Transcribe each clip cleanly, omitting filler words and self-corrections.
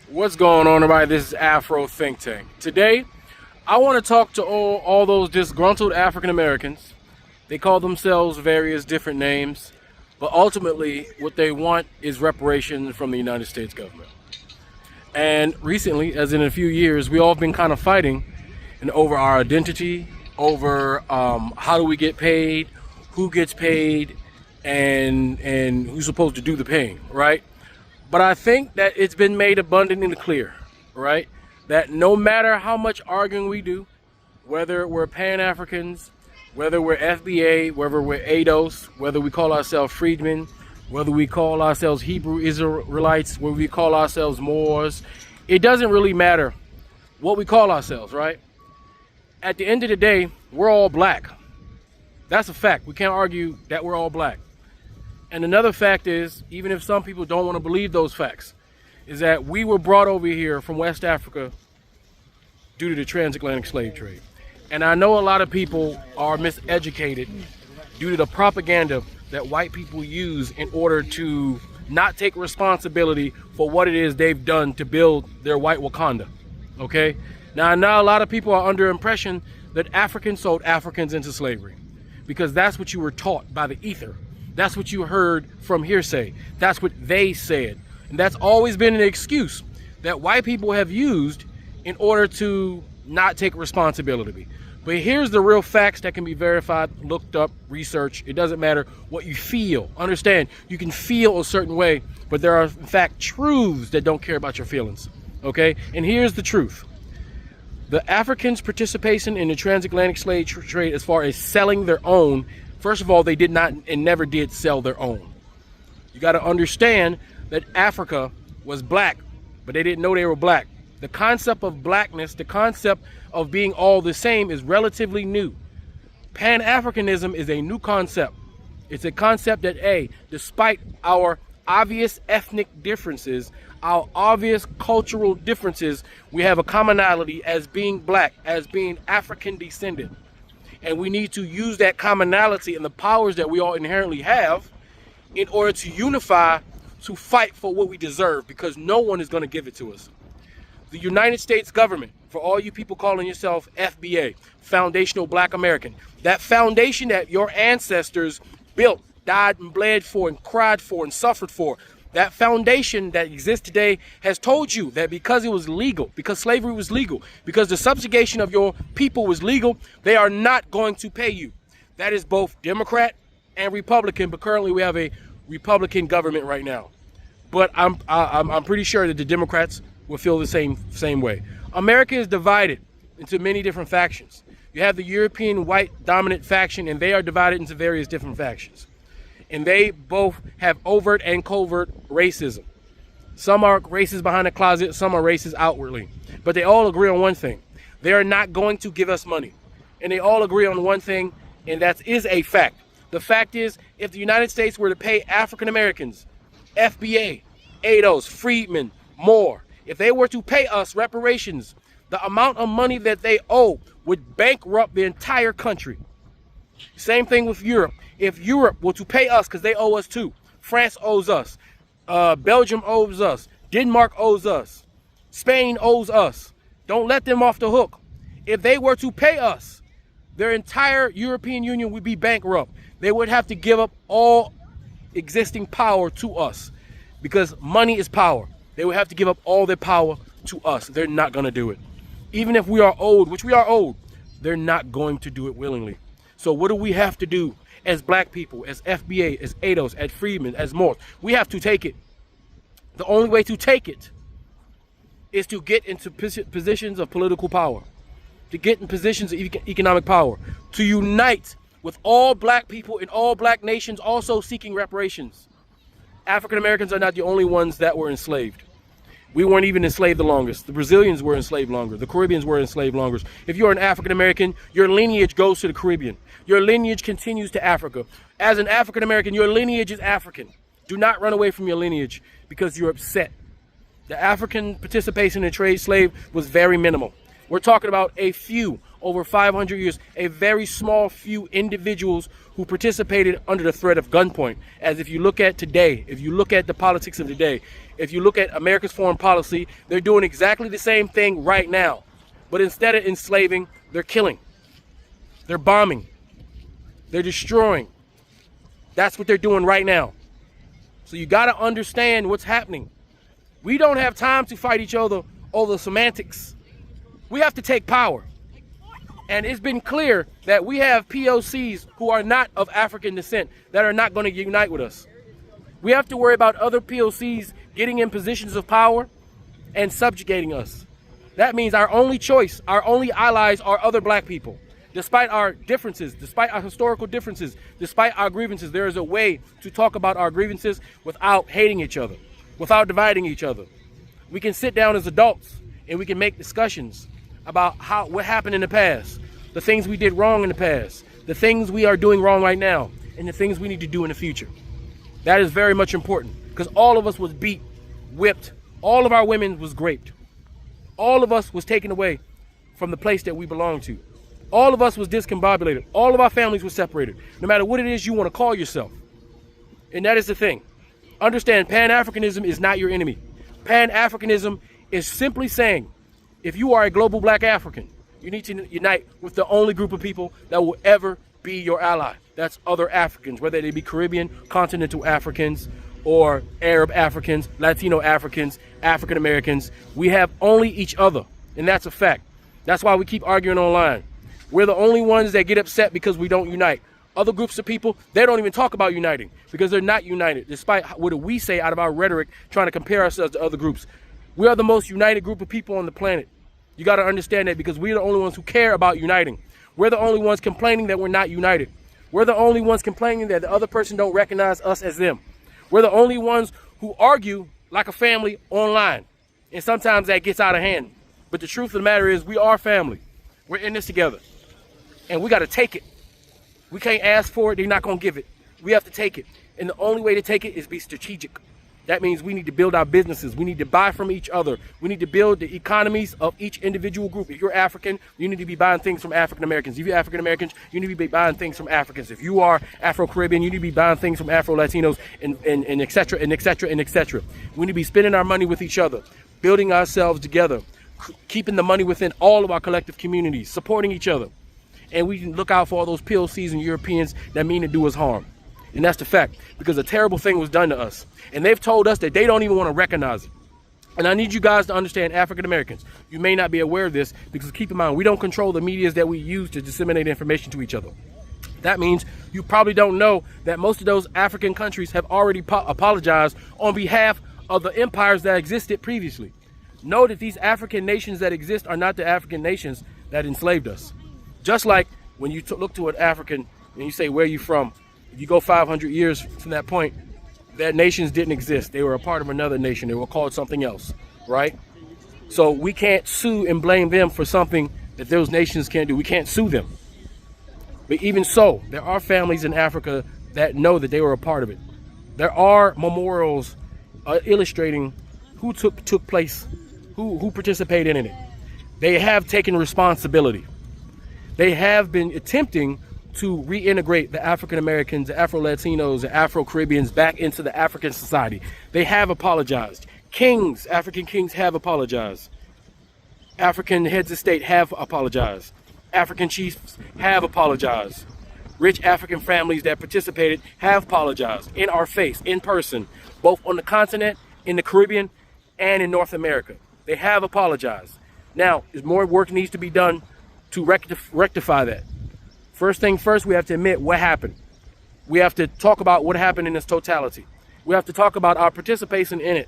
What's going on, everybody? This is Afro Think Tank. Today, I want to talk to all those disgruntled African Americans. They call themselves various different names, but ultimately, what they want is reparations from the United States government. And recently, as in a few years, we all have been kind of fighting over our identity, over how do we get paid, who gets paid, and who's supposed to do the paying, right? But I think that it's been made abundantly clear, right, that no matter how much arguing we do, whether we're Pan-Africans, whether we're FBA, whether we're ADOS, whether we call ourselves freedmen, whether we call ourselves Hebrew Israelites, whether we call ourselves Moors, it doesn't really matter what we call ourselves, right? At the end of the day, we're all black. That's a fact. We can't argue that we're all black. And another fact is, even if some people don't want to believe those facts, is that we were brought over here from West Africa due to the transatlantic slave trade. And I know a lot of people are miseducated due to the propaganda that white people use in order to not take responsibility for what it is they've done to build their white Wakanda, okay? Now, I know a lot of people are under the impression that Africans sold Africans into slavery because that's what you were taught by the ether. That's what you heard from hearsay. That's what they said. And that's always been an excuse that white people have used in order to not take responsibility. But here's the real facts that can be verified, looked up, researched. It doesn't matter what you feel. Understand, you can feel a certain way, but there are, in fact, truths that don't care about your feelings. Okay? And here's the truth. The Africans' participation in the transatlantic slave trade as far as selling their own, first of all, they did not and never did sell their own. You got to understand that Africa was black, but they didn't know they were black. The concept of blackness, the concept of being all the same is relatively new. Pan-Africanism is a new concept. It's a concept that, despite our obvious ethnic differences, our obvious cultural differences, we have a commonality as being black, as being African descendant. And we need to use that commonality and the powers that we all inherently have in order to unify, to fight for what we deserve, because no one is going to give it to us. The United States government, for all you people calling yourself FBA, Foundational Black American, that foundation that your ancestors built, died and bled for and cried for and suffered for, that foundation that exists today has told you that because it was legal, because slavery was legal, because the subjugation of your people was legal, they are not going to pay you. That is both Democrat and Republican, but currently we have a Republican government right now. But I'm pretty sure that the Democrats will feel the same way. America is divided into many different factions. You have the European white dominant faction, and they are divided into various different factions. And they both have overt and covert racism. Some are racist behind the closet, some are racist outwardly. But they all agree on one thing. They are not going to give us money. And they all agree on one thing, and that is a fact. The fact is, if the United States were to pay African Americans, FBA, ADOS, freedmen, more, if they were to pay us reparations, the amount of money that they owe would bankrupt the entire country. Same thing with Europe. If Europe were to pay us, because they owe us too, France owes us, Belgium owes us, Denmark owes us, Spain owes us. Don't let them off the hook. If they were to pay us, their entire European Union would be bankrupt. They would have to give up all existing power to us, because money is power. They would have to give up all their power to us. They're not going to do it. Even if we are owed, which we are owed, they're not going to do it willingly. So what do we have to do as black people, as FBA, as ADOS, as freedmen, as Moors? We have to take it. The only way to take it is to get into positions of political power, to get in positions of economic power, to unite with all black people in all black nations also seeking reparations. African Americans are not the only ones that were enslaved. We weren't even enslaved the longest. The Brazilians were enslaved longer. The Caribbeans were enslaved longer. If you're an African American, your lineage goes to the Caribbean. Your lineage continues to Africa. As an African American, your lineage is African. Do not run away from your lineage because you're upset. The African participation in trade slave was very minimal. We're talking about a few, over 500 years, a very small few individuals who participated under the threat of gunpoint. As if you look at today, if you look at the politics of today, if you look at America's foreign policy, they're doing exactly the same thing right now. But instead of enslaving, they're killing. They're bombing. They're destroying. That's what they're doing right now. So you got to understand what's happening. We don't have time to fight each other over semantics. We have to take power. And it's been clear that we have POCs who are not of African descent that are not going to unite with us. We have to worry about other POCs getting in positions of power and subjugating us. That means our only choice, our only allies are other black people. Despite our differences, despite our historical differences, despite our grievances, there is a way to talk about our grievances without hating each other, without dividing each other. We can sit down as adults and we can make discussions about what happened in the past, the things we did wrong in the past, the things we are doing wrong right now, and the things we need to do in the future. That is very much important because all of us was beat, whipped, all of our women was raped. All of us was taken away from the place that we belong to. All of us was discombobulated. All of our families were separated, no matter what it is you want to call yourself. And that is the thing. Understand, Pan-Africanism is not your enemy. Pan-Africanism is simply saying, if you are a global black African, you need to unite with the only group of people that will ever be your ally. That's other Africans, whether they be Caribbean, continental Africans, or Arab Africans, Latino Africans, African Americans. We have only each other, and that's a fact. That's why we keep arguing online. We're the only ones that get upset because we don't unite. Other groups of people, they don't even talk about uniting because they're not united, despite what we say out of our rhetoric, trying to compare ourselves to other groups. We are the most united group of people on the planet. You got to understand that because we're the only ones who care about uniting. We're the only ones complaining that we're not united. We're the only ones complaining that the other person don't recognize us as them. We're the only ones who argue like a family online. And sometimes that gets out of hand. But the truth of the matter is we are family. We're in this together. And we got to take it. We can't ask for it. They're not going to give it. We have to take it. And the only way to take it is be strategic. That means we need to build our businesses. We need to buy from each other. We need to build the economies of each individual group. If you're African, you need to be buying things from African Americans. If you're African Americans, you need to be buying things from Africans. If you are Afro-Caribbean, you need to be buying things from Afro-Latinos and et cetera, and et cetera, and et cetera. We need to be spending our money with each other, building ourselves together, keeping the money within all of our collective communities, supporting each other. And we can look out for all those POCs and Europeans that mean to do us harm. And that's the fact, because a terrible thing was done to us. And they've told us that they don't even want to recognize it. And I need you guys to understand, African Americans, you may not be aware of this, because keep in mind, we don't control the medias that we use to disseminate information to each other. That means you probably don't know that most of those African countries have already apologized on behalf of the empires that existed previously. Know that these African nations that exist are not the African nations that enslaved us. Just like when you look to an African and you say, where are you from? If you go 500 years from that point, that nations didn't exist. They were a part of another nation. They were called something else, right? So we can't sue and blame them for something that those nations can't do. We can't sue them. But even so, there are families in Africa that know that they were a part of it. There are memorials illustrating who took place, who participated in it. They have taken responsibility. They have been attempting to reintegrate the African Americans, the Afro-Latinos, the Afro-Caribbeans back into the African society. They have apologized. Kings, African kings have apologized. African heads of state have apologized. African chiefs have apologized. Rich African families that participated have apologized in our face, in person, both on the continent, in the Caribbean, and in North America. They have apologized. Now, more work needs to be done to rectify that. First thing first, we have to admit what happened. We have to talk about what happened in its totality. We have to talk about our participation in it,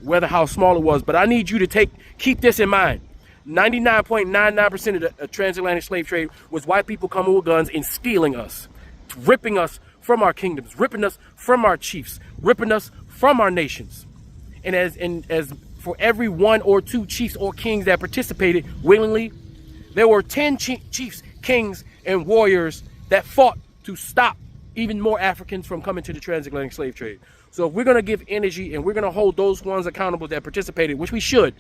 whether how small it was. But I need you to keep this in mind. 99.99% of the transatlantic slave trade was white people coming with guns and stealing us, ripping us from our kingdoms, ripping us from our chiefs, ripping us from our nations. And as for every one or two chiefs or kings that participated willingly, there were 10 chiefs, kings, and warriors that fought to stop even more Africans from coming to the transatlantic slave trade. So if we're going to give energy and we're going to hold those ones accountable that participated, which we should,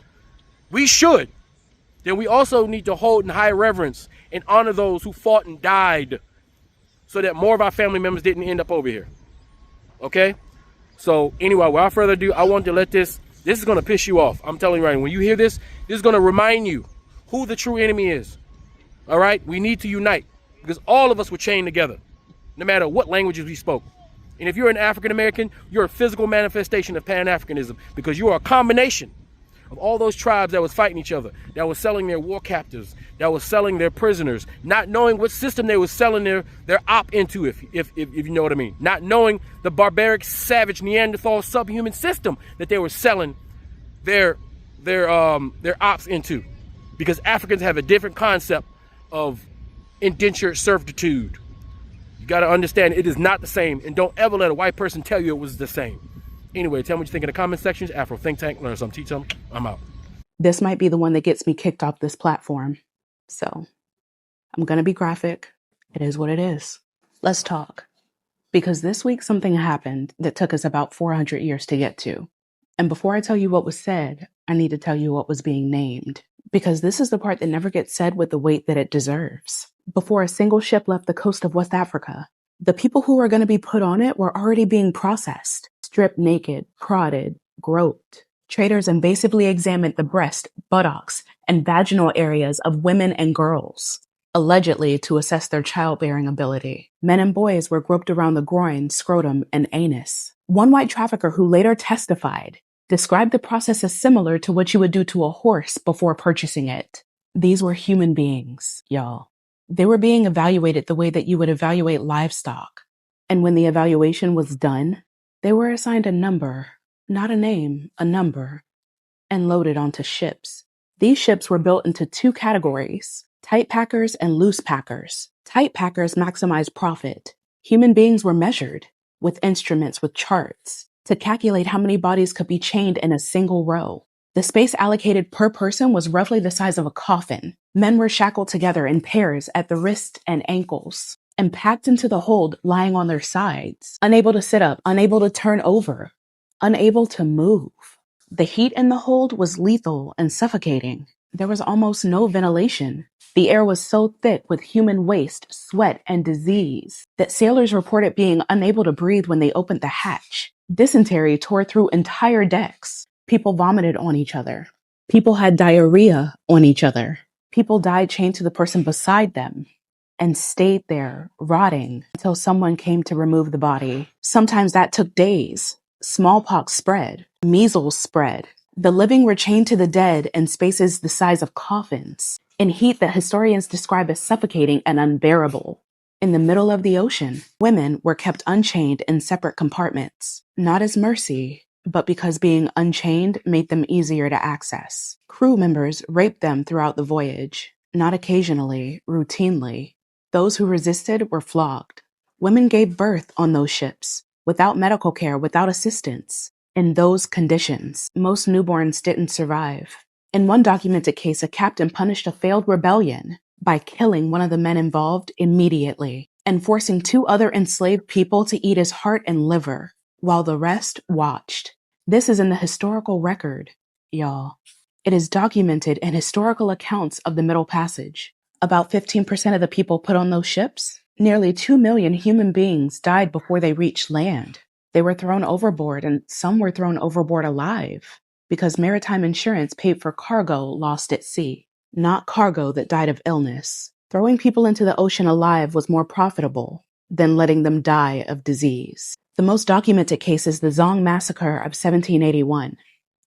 then we also need to hold in high reverence and honor those who fought and died so that more of our family members didn't end up over here. Okay? So anyway, without further ado, I wanted to let this is going to piss you off. I'm telling you right now, when you hear this is going to remind you who the true enemy is. All right? We need to unite because all of us were chained together, no matter what languages we spoke. And if you're an African American, you're a physical manifestation of pan-Africanism because you are a combination of all those tribes that was fighting each other, that was selling their war captives, that was selling their prisoners, not knowing what system they was selling their op into, if you know what I mean. Not knowing the barbaric, savage, Neanderthal, subhuman system that they were selling their ops into. Because Africans have a different concept of indentured servitude. You got to understand it is not the same, and don't ever let a white person tell you it was the same. Anyway, tell me what you think in the comment sections. Afro Think Tank, learn something, teach something. I'm out. This might be the one that gets me kicked off this platform. So I'm going to be graphic. It is what it is. Let's talk. Because this week something happened that took us about 400 years to get to. And before I tell you what was said, I need to tell you what was being named. Because this is the part that never gets said with the weight that it deserves. Before a single ship left the coast of West Africa, the people who were going to be put on it were already being processed, stripped naked, prodded, groped. Traders invasively examined the breast, buttocks, and vaginal areas of women and girls, allegedly to assess their childbearing ability. Men and boys were groped around the groin, scrotum, and anus. One white trafficker who later testified described the process as similar to what you would do to a horse before purchasing it. These were human beings, y'all. They were being evaluated the way that you would evaluate livestock. And when the evaluation was done, they were assigned a number, not a name, a number, and loaded onto ships. These ships were built into two categories, tight packers and loose packers. Tight packers maximized profit. Human beings were measured with instruments with charts to calculate how many bodies could be chained in a single row. The space allocated per person was roughly the size of a coffin. Men were shackled together in pairs at the wrists and ankles and packed into the hold lying on their sides, unable to sit up, unable to turn over, unable to move. The heat in the hold was lethal and suffocating. There was almost no ventilation. The air was so thick with human waste, sweat, and disease that sailors reported being unable to breathe when they opened the hatch. Dysentery tore through entire decks. People vomited on each other. People had diarrhea on each other. People died chained to the person beside them and stayed there, rotting, until someone came to remove the body. Sometimes that took days. Smallpox spread. Measles spread. The living were chained to the dead in spaces the size of coffins, in heat that historians describe as suffocating and unbearable. In the middle of the ocean, women were kept unchained in separate compartments, not as mercy, but because being unchained made them easier to access. Crew members raped them throughout the voyage, not occasionally, routinely. Those who resisted were flogged. Women gave birth on those ships, without medical care, without assistance. In those conditions, most newborns didn't survive. In one documented case, a captain punished a failed rebellion by killing one of the men involved immediately and forcing two other enslaved people to eat his heart and liver, while the rest watched. This is in the historical record, y'all. It is documented in historical accounts of the Middle Passage. About 15% of the people put on those ships, nearly 2 million human beings died before they reached land. They were thrown overboard, and some were thrown overboard alive because maritime insurance paid for cargo lost at sea, not cargo that died of illness. Throwing people into the ocean alive was more profitable than letting them die of disease. The most documented case is the Zong Massacre of 1781,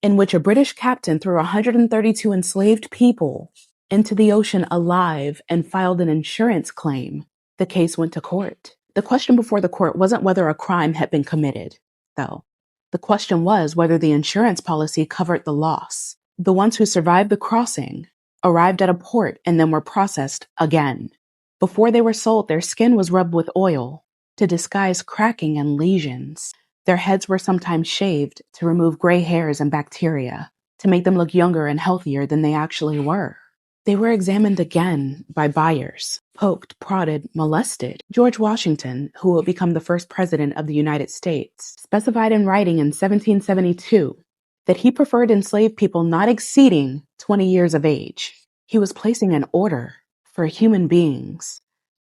in which a British captain threw 132 enslaved people into the ocean alive and filed an insurance claim. The case went to court. The question before the court wasn't whether a crime had been committed, though. The question was whether the insurance policy covered the loss. The ones who survived the crossing arrived at a port and then were processed again. Before they were sold, their skin was rubbed with oil to disguise cracking and lesions. Their heads were sometimes shaved to remove gray hairs and bacteria, to make them look younger and healthier than they actually were. They were examined again by buyers, poked, prodded, molested. George Washington, who would become the first president of the United States, specified in writing in 1772 that he preferred enslaved people not exceeding 20 years of age. He was placing an order for human beings,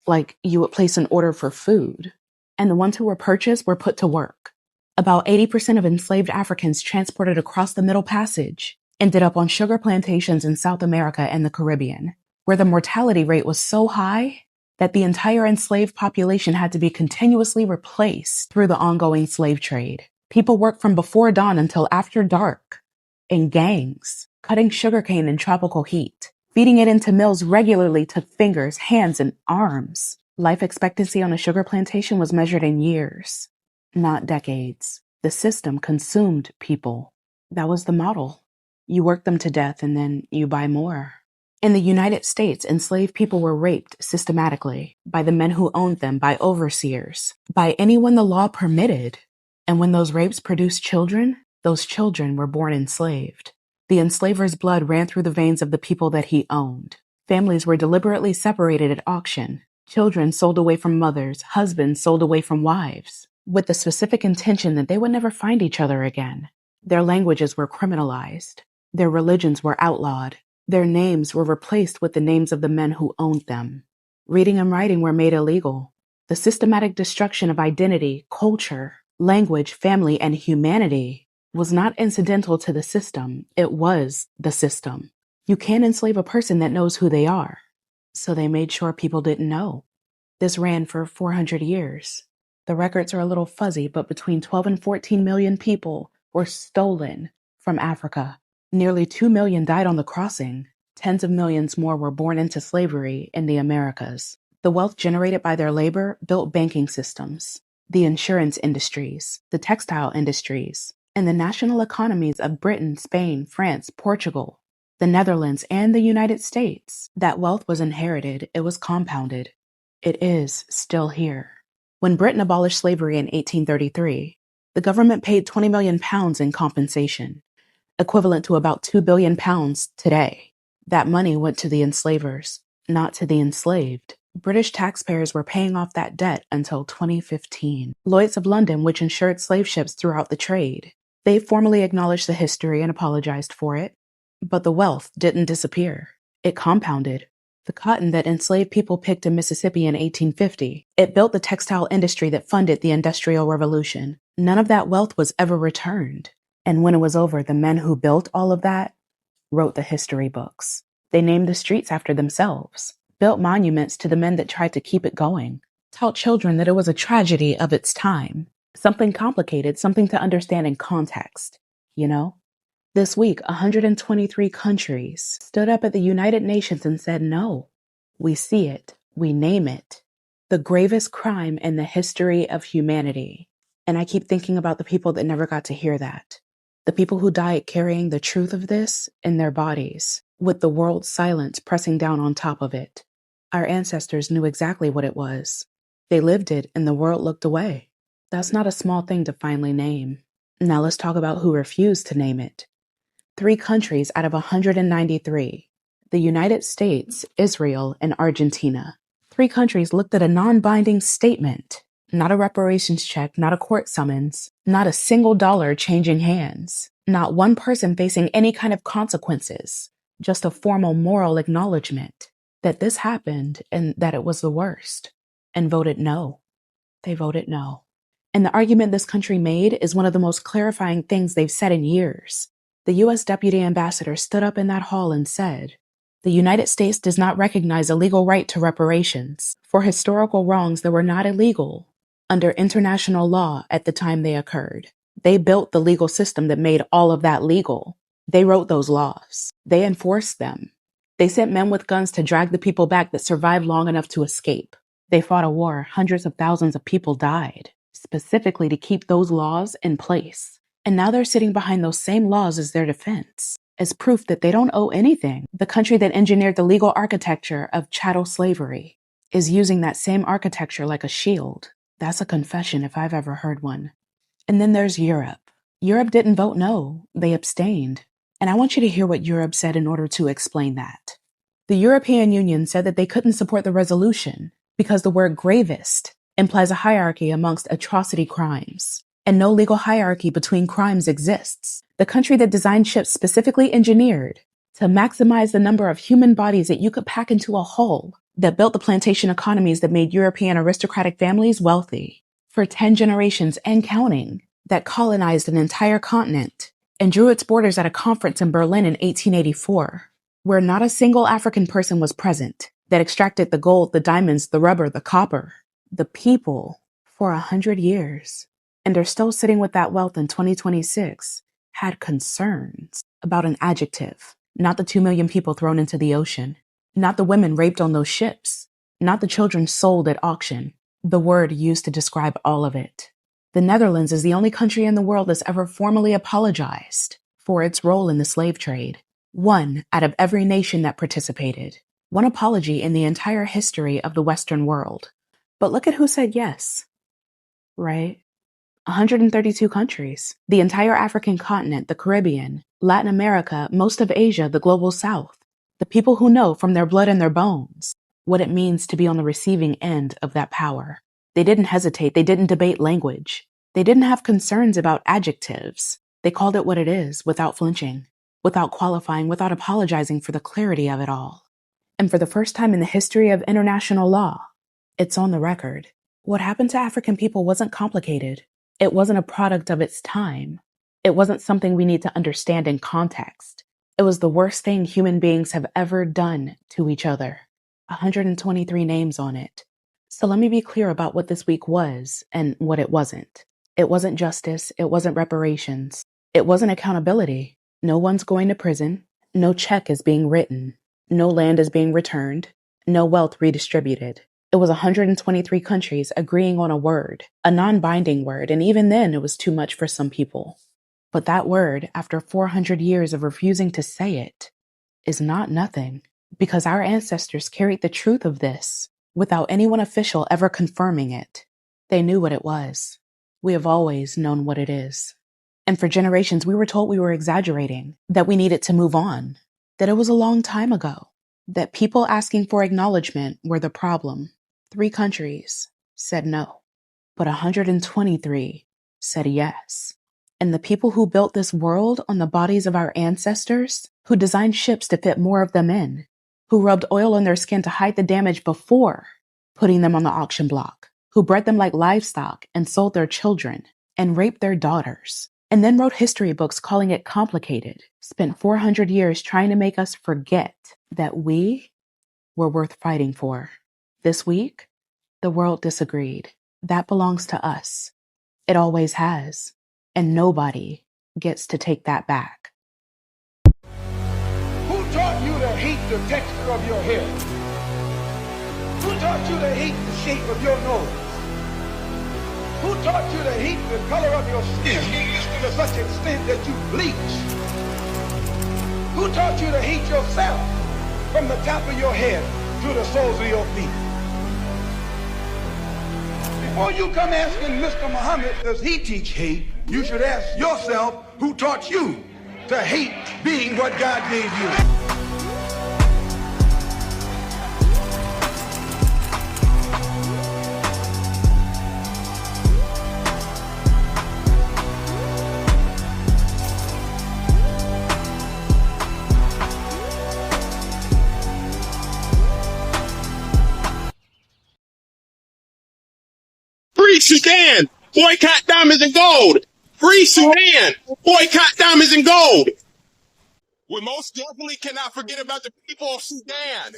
like you would place an order for food. And the ones who were purchased were put to work. About 80% of enslaved Africans transported across the Middle Passage ended up on sugar plantations in South America and the Caribbean, where the mortality rate was so high that the entire enslaved population had to be continuously replaced through the ongoing slave trade. People worked from before dawn until after dark in gangs, cutting sugarcane in tropical heat. Feeding it into mills regularly took fingers, hands, and arms. Life expectancy on a sugar plantation was measured in years, not decades. The system consumed people. That was the model. You work them to death and then you buy more. In the United States, enslaved people were raped systematically by the men who owned them, by overseers, by anyone the law permitted. And when those rapes produced children, those children were born enslaved. The enslaver's blood ran through the veins of the people that he owned. Families were deliberately separated at auction. Children sold away from mothers, husbands sold away from wives, with the specific intention that they would never find each other again. Their languages were criminalized. Their religions were outlawed. Their names were replaced with the names of the men who owned them. Reading and writing were made illegal. The systematic destruction of identity, culture, language, family, and humanity was not incidental to the system. It was the system. You can't enslave a person that knows who they are. So they made sure people didn't know. This ran for 400 years. The records are a little fuzzy, but between 12 and 14 million people were stolen from Africa. Nearly 2 million died on the crossing. Tens of millions more were born into slavery in the Americas. The wealth generated by their labor built banking systems, the insurance industries, the textile industries, and the national economies of Britain, Spain, France, Portugal, the Netherlands, and the United States. That wealth was inherited. It was compounded. It is still here. When Britain abolished slavery in 1833, the government paid £20 million in compensation, equivalent to about £2 billion today. That money went to the enslavers, not to the enslaved. British taxpayers were paying off that debt until 2015. Lloyd's of London, which insured slave ships throughout the trade, they formally acknowledged the history and apologized for it. But the wealth didn't disappear. It compounded. The cotton that enslaved people picked in Mississippi in 1850, it built the textile industry that funded the Industrial Revolution. None of that wealth was ever returned. And when it was over, the men who built all of that wrote the history books. They named the streets after themselves, built monuments to the men that tried to keep it going, taught children that it was a tragedy of its time, something complicated, something to understand in context, you know? This week, 123 countries stood up at the United Nations and said, no, we see it, we name it, the gravest crime in the history of humanity. And I keep thinking about the people that never got to hear that. The people who died carrying the truth of this in their bodies, with the world's silence pressing down on top of it. Our ancestors knew exactly what it was. They lived it and the world looked away. That's not a small thing to finally name. Now let's talk about who refused to name it. 3 countries out of 193, the United States, Israel, and Argentina. 3 countries looked at a non-binding statement, not a reparations check, not a court summons, not a single dollar changing hands, not one person facing any kind of consequences, just a formal moral acknowledgement that this happened and that it was the worst, and voted no. They voted no. And the argument this country made is one of the most clarifying things they've said in years. The U.S. Deputy Ambassador stood up in that hall and said, "The United States does not recognize a legal right to reparations for historical wrongs that were not illegal under international law at the time they occurred. They built the legal system that made all of that legal. They wrote those laws. They enforced them. They sent men with guns to drag the people back that survived long enough to escape. They fought a war. Hundreds of thousands of people died, specifically to keep those laws in place. And now they're sitting behind those same laws as their defense, as proof that they don't owe anything. The country that engineered the legal architecture of chattel slavery is using that same architecture like a shield. That's a confession if I've ever heard one." And then there's Europe. Europe didn't vote no, they abstained. And I want you to hear what Europe said in order to explain that. The European Union said that they couldn't support the resolution because the word gravest implies a hierarchy amongst atrocity crimes. And no legal hierarchy between crimes exists. The country that designed ships specifically engineered to maximize the number of human bodies that you could pack into a hull, that built the plantation economies that made European aristocratic families wealthy for 10 generations and counting, that colonized an entire continent and drew its borders at a conference in Berlin in 1884, where not a single African person was present, that extracted the gold, the diamonds, the rubber, the copper, the people for 100 years, and are still sitting with that wealth in 2026, had concerns about an adjective, not the 2 million people thrown into the ocean, not the women raped on those ships, not the children sold at auction, the word used to describe all of it. The Netherlands is the only country in the world that's ever formally apologized for its role in the slave trade. One out of every nation that participated. One apology in the entire history of the Western world. But look at who said yes, right? 132 countries, the entire African continent, the Caribbean, Latin America, most of Asia, the global South. The people who know from their blood and their bones what it means to be on the receiving end of that power. They didn't hesitate. They didn't debate language. They didn't have concerns about adjectives. They called it what it is without flinching, without qualifying, without apologizing for the clarity of it all. And for the first time in the history of international law, it's on the record. What happened to African people wasn't complicated. It wasn't a product of its time. It wasn't something we need to understand in context. It was the worst thing human beings have ever done to each other. 123 names on it. So let me be clear about what this week was and what it wasn't. It wasn't justice. It wasn't reparations. It wasn't accountability. No one's going to prison. No check is being written. No land is being returned. No wealth redistributed. It was 123 countries agreeing on a word, a non-binding word, and even then it was too much for some people. But that word, after 400 years of refusing to say it, is not nothing, because our ancestors carried the truth of this without anyone official ever confirming it. They knew what it was. We have always known what it is. And for generations, we were told we were exaggerating, that we needed to move on, that it was a long time ago, that people asking for acknowledgement were the problem. 3 countries said no, but 123 said yes. And the people who built this world on the bodies of our ancestors, who designed ships to fit more of them in, who rubbed oil on their skin to hide the damage before putting them on the auction block, who bred them like livestock and sold their children and raped their daughters, and then wrote history books calling it complicated, spent 400 years trying to make us forget that we were worth fighting for. This week, the world disagreed. That belongs to us. It always has. And nobody gets to take that back. Who taught you to hate the texture of your hair? Who taught you to hate the shape of your nose? Who taught you to hate the color of your skin to such an extent that you bleach? Who taught you to hate yourself from the top of your head to the soles of your feet? Before you come asking Mr. Muhammad, does he teach hate? You should ask yourself, who taught you to hate being what God gave you? Free Sudan! Boycott diamonds and gold! Free Sudan! Boycott diamonds and gold! We most definitely cannot forget about the people of Sudan.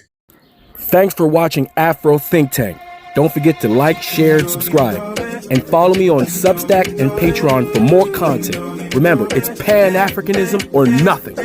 Thanks for watching Afro Think Tank. Don't forget to like, share, and subscribe. And follow me on Substack and Patreon for more content. Remember, it's pan-Africanism or nothing.